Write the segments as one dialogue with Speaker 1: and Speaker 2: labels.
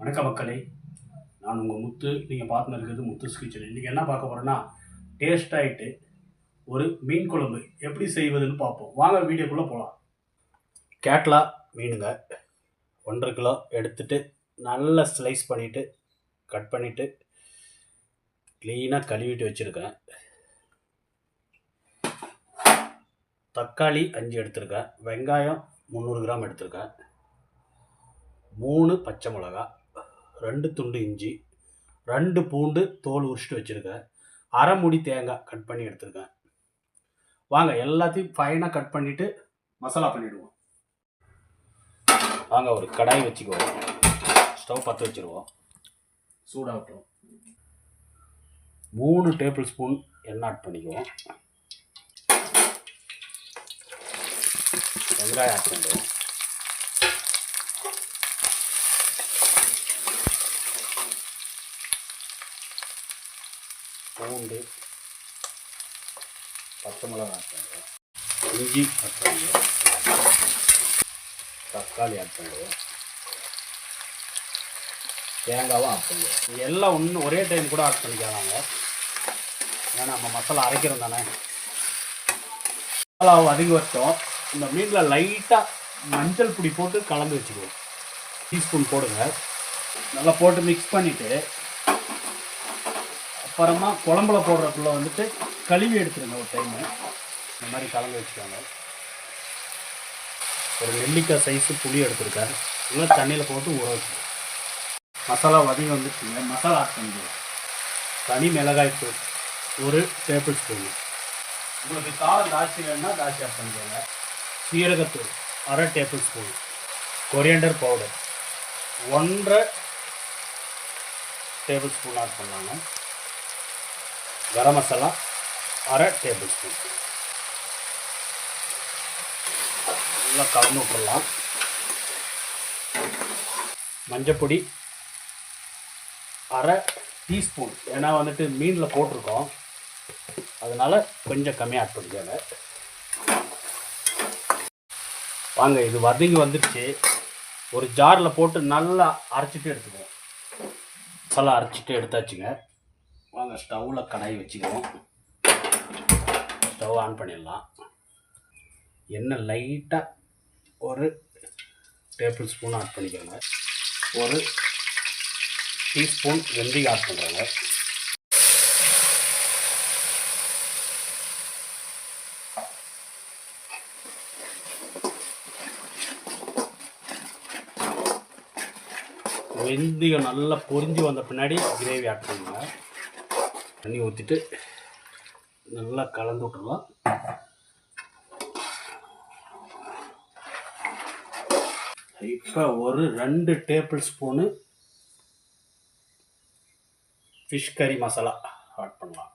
Speaker 1: வணக்கம் மக்களே, நான் உங்கள் முத்து. நீங்கள் பார்த்துன்னு இருக்கிறது முத்துஸ் கிச்சன். இன்றைக்கி என்ன பார்க்க போகிறோன்னா, டேஸ்ட் ஆகிட்டு ஒரு மீன் குழம்பு எப்படி செய்வதுன்னு பார்ப்போம். வாங்க வீடியோக்குள்ளே போகலாம். கேட்லா மீனுங்க 1.5 கிலோ எடுத்துகிட்டு நல்லா ஸ்லைஸ் பண்ணிவிட்டு கட் பண்ணிவிட்டு க்ளீனாக கழுவிட்டு வச்சுருக்கேன். தக்காளி 5 எடுத்திருக்கேன். வெங்காயம் 300 கிராம் எடுத்திருக்கேன். 3 பச்சை மிளகா, 2 துண்டு இஞ்சி, 2 பூண்டு தோல் உரிச்சிட்டு வச்சுருக்கேன். அரை மூடி தேங்காய் கட் பண்ணி எடுத்துருக்கேன். வாங்க எல்லாத்தையும் ஃபைனாக கட் பண்ணிவிட்டு மசாலா பண்ணிவிடுவோம். வாங்க ஒரு கடாய் வச்சுக்குவோம். ஸ்டவ் பற்ற வச்சுருவோம். சூடாகட்டும். 3 டேபிள் ஸ்பூன் எண்ணெய் ஆட் பண்ணிக்குவோம். வெங்காயம் ஆட் பண்ணிடுவோம். பூண்டு, பச்சை மிளகாய் ஆட் பண்ணுவோம். இஞ்சி ஆட் பண்ணுவோம். தக்காளி ஆட் பண்ணுவோம். தேங்காவும் ஆட் பண்ணுவோம். இது எல்லாம் ஒரே டைம் கூட ஆட் பண்ணிக்கலாங்க. ஏன்னா நம்ம மசாலா அரைக்கிறோம் தானே. மசாலாவை வதங்கி வச்சோம். இந்த மீனில் லைட்டாக மஞ்சள் பொடி போட்டு கலந்து வச்சுக்குவோம். டீஸ்பூன் போடுங்க. நல்லா போட்டு மிக்ஸ் பண்ணிவிட்டு அப்புறமா குழம்புல போடுறதுக்குள்ள வந்துட்டு கழுவி எடுத்துருங்க. ஒரு டைமு இந்த மாதிரி கலந்து வச்சுக்கோங்க. ஒரு நெல்லிக்காய் சைஸு புளி எடுத்துருக்கேன். இல்லை தண்ணியில் போட்டு ஊற வச்சுக்கோங்க. மசாலா வதங்கி வந்துச்சுங்க. மசாலா ஆட் பண்ணிடுவோம். தனி மிளகாய்த்தூள் 1 டேபிள் ஸ்பூன். உங்களுக்கு காரம் ஜாஸ்தி வேணும்னா ஜாஸ்தி ஆட் பண்ணிக்கோங்க. சீரகத்தூள் 1/2 tablespoon. Coriander powder 1.5 tablespoon add பண்ணாங்க. Garam masala 1/2 tablespoon. நல்லா கலந்து விட்டுடலாம். மஞ்சப்பொடி 1/2 டீஸ்பூன். ஏன்னா வந்துட்டு மீனில் போட்டிருக்கோம், அதனால் கொஞ்சம் கம்மியாக ஆட் பண்ணிக்கோங்க. வாங்க இது வதங்கி வந்துடுச்சு. ஒரு ஜாரில் போட்டு நல்லா அரைச்சிட்டு எடுத்துக்குவோம். மசாலா அரைச்சிட்டு எடுத்தாச்சுங்க. வாங்க ஸ்டவ்வில் கடாய் வச்சுக்குவோம். ஸ்டவ் ஆன் பண்ணிடலாம். எண்ணெய் லைட்டாக 1 டேபிள் ஸ்பூன் ஆட் பண்ணிக்கோங்க. 1 டீஸ்பூன் வெந்தயம் ஆட் பண்ணுறாங்க. வெந்தயம் நல்லா பொரிஞ்சு வந்த பின்னாடி கிரேவி ஆட் பண்ணுங்க. தண்ணி ஊற்றிட்டு நல்லா கலந்து விட்டுருலாம். இப்போ ஒரு 2 டேபிள் ஸ்பூனு ஃபிஷ் கறி மசாலா ஆட் பண்ணலாம்.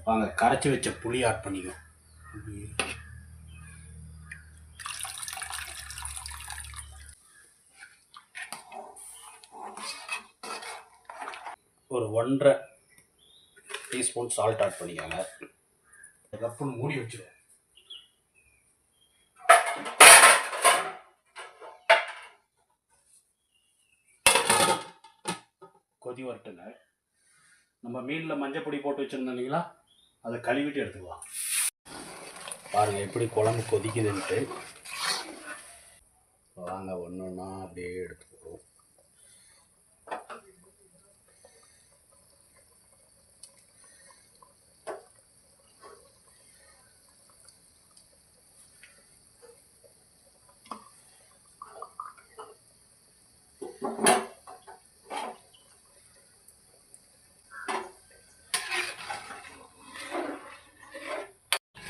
Speaker 1: வாங்க கரைச்சி வச்ச புளி ஆட் பண்ணிக்கோ. ஒரு 1.5 டீஸ்பூன் சால்ட் ஆட் பண்ணிக்கோங்க. அதுக்கப்புறம் மூடி வச்சுருவோம். கொதி வரட்டுங்க. நம்ம மீனில் மஞ்சள் பொடி போட்டு வச்சுருந்தோம் இல்லைங்களா, அதை கழுவிட்டு எடுத்துக்கலாம். பாருங்கள் எப்படி குழம்பு கொதிக்குதுன்ட்டு. வாங்க ஒன்று ஒன்றா அப்படியே எடுத்துக்குவோம்.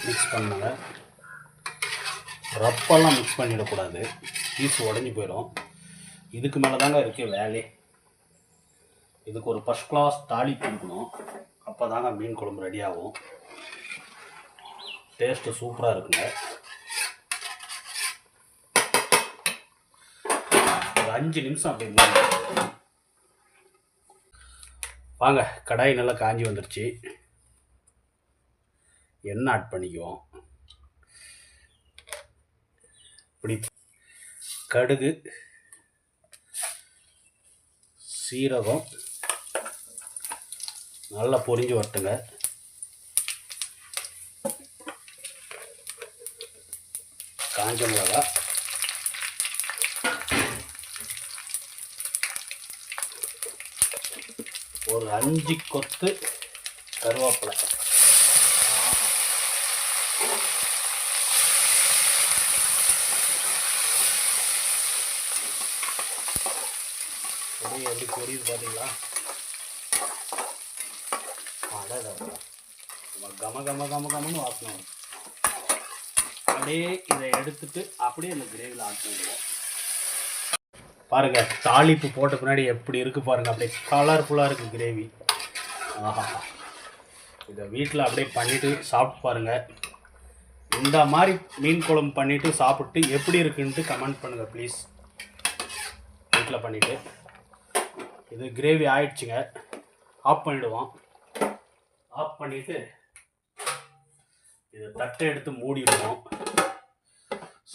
Speaker 1: மிக்ஸ் பண்ணுங்க. ரப்பெல்லாம் மிக்ஸ் பண்ணிடக்கூடாது, பீஸ் உடஞ்சி போயிடும். இதுக்கு மேலே தாங்க இருக்குது வேலை. இதுக்கு ஒரு ஃபஸ்ட் கிளாஸ் தாளிப்பு இருக்கணும். அப்போ தாங்க மீன் குழம்பு ரெடி ஆகும். டேஸ்ட்டு சூப்பராக இருக்குங்க. ஒரு 5 நிமிஷம் அப்படி வாங்க, கடாய் நல்லா காஞ்சி வந்துருச்சு. எண்ணெய் ஆட் பண்ணிக்குவோம். இப்படி கடுகு, சீரகம் நல்லா பொரிஞ்சு வரட்டுங்க. காஞ்ச மிளகா, ஒரு 5 கொத்து கருவேப்பிலை, எப்படி பொரியுது பார்த்தீங்களா? கம கம கம கமன்னு வாசனை. அப்படியே இதை எடுத்துட்டு அப்படியே அந்த கிரேவியில் ஆட் பண்ணிடுவோம். பாருங்கள், தாளிப்பு போட்ட பின்னாடி எப்படி இருக்குது பாருங்கள். அப்படியே கலர்ஃபுல்லாக இருக்குது கிரேவி. ஆஹா, இதை வீட்டில் அப்படியே பண்ணிவிட்டு சாப்பிட்டு பாருங்கள். இந்த மாதிரி மீன் குழம்பு பண்ணிவிட்டு சாப்பிட்டு எப்படி இருக்குன்ட்டு கமெண்ட் பண்ணுங்கள் ப்ளீஸ். வீட்டில் பண்ணிவிட்டு இது கிரேவி ஆயிடுச்சுங்க. ஆஃப் பண்ணிவிடுவோம். ஆஃப் பண்ணிவிட்டு இதை தட்டை எடுத்து மூடிடுவோம்.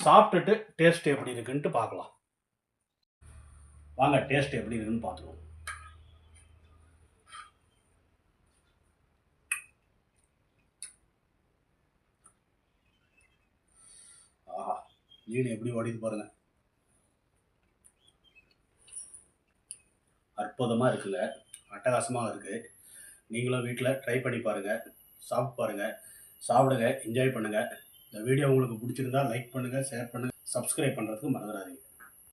Speaker 1: சாப்பிட்டுட்டு டேஸ்ட் எப்படி இருக்குன்ட்டு பார்க்கலாம். வாங்க, டேஸ்ட் எப்படி இருக்குன்னு பார்த்துருவோம். ஆஹா, மீன் எப்படி ஓடிது பாருங்க. அற்புதமாக இருக்குங்க, அட்டகாசமாக இருக்குது. நீங்களும் வீட்டில் ட்ரை பண்ணி பாருங்கள், சாப்பிட்டு பாருங்கள், சாப்பிடுங்க, என்ஜாய் பண்ணுங்கள். இந்த வீடியோ உங்களுக்கு பிடிச்சிருந்தா லைக் பண்ணுங்கள், ஷேர் பண்ணுங்கள், சப்ஸ்கிரைப் பண்ணுறதுக்கு மறந்துடாதீங்க.